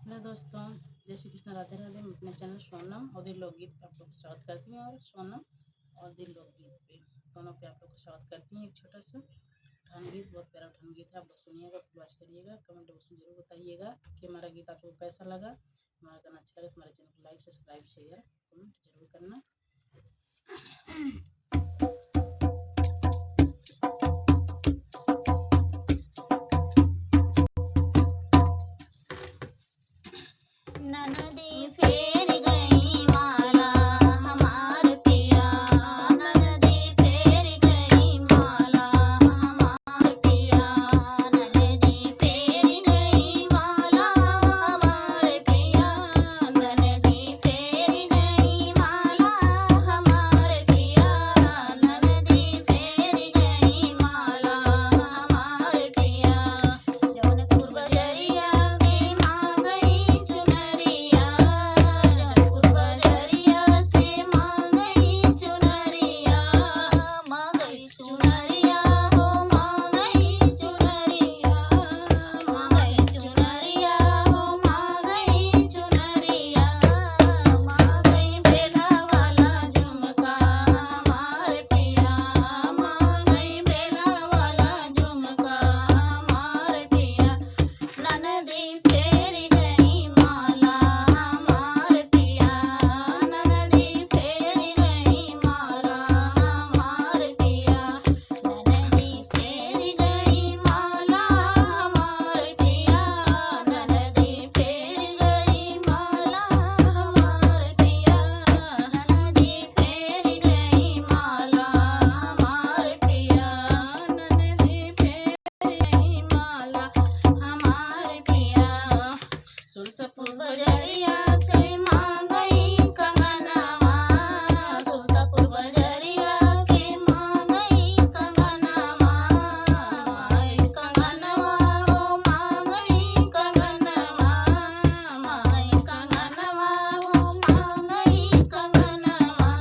Hello दोस्तों, जय श्री कृष्ण, राधे राधे। मैं अपने चैनल सोनम और दिल लोकगीत पे आप लोग को स्वागत करती हूँ। और सोनम और दिल लोकगीत पे दोनों पे आप लोग को स्वागत करती हूँ। एक छोटा सा उठान गीत, बहुत प्यारा उठान गीत है। आप लोग सुनिएगा, वॉच करिएगा, कमेंट बॉक्स में जरूर बताइएगा कि हमारा गीत आप लोग को कैसा लगा। हमारा गाना अच्छा लगा तो हमारे चैनल को लाइक, सब्सक्राइब, शेयर, कमेंट जरूर करना। ननदी फेर गई माला हमार पिया, ननदी फेर गई माला हमार पिया, ननदी फेर गई माला हमार पिया, ननदी फेर गई माला हमार पिया, ननदी फेर गई माला हमार पिया। जौनपुर बजरिया में माँ गई चुनरिया, जौनपुर बजरिया से माँ गई चुनरिया, माँ गई चुनरिया हो माँ गई चुनरिया, माँ गई चुनरिया हो माँ गई चुनरिया, माँ गई बेला वाला झुमका हमार पिया, माँ गई बेला वाला झुमका हमार पिया। ननदी फेर गई माला हमार पिया, ननदी फेर गई माला हमार पिया, ननदी फेर गई माला हमार पिया, ननदी फेर गई माला हमार पिया, ननदी फेर गई माला हमार पिया, ननदी फेर गई माला हमार पिया। सुल्तापुर बजरिया से माँ गई कंगनवा, सुल्तापुर बजरिया से माँ गई कंगनवा, माई कंगनवा हो माँ गई कंगनवा, माई कंगनवा हो माँ गई कंगनवा,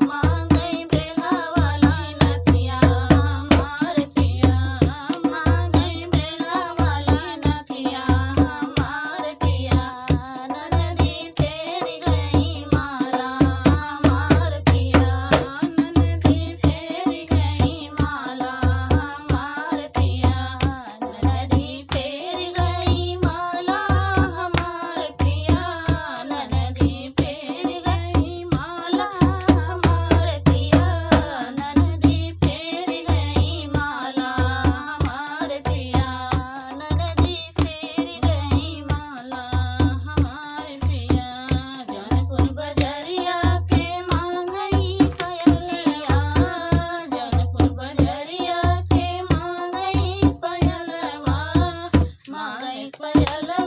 माँ गई बेला वाला नथिया हमार पिया, माँ गई बेला वाला नथिया हमार पिया, ननदी फेर गई माला हमार पिया, ननदी फेर गई माला हमार पिया, ननदी फेर गई माला हमार पिया, ननदी फेर गई माला हमार पिया, ननदी फेर गई माला हमार पिया, ननदी फेर गई माला हमार पिया। जौनपुर बजरिया के माँ गई पयलिया, जौनपुर बजरिया के माँ गई पयलवा, माँ गई पयलवा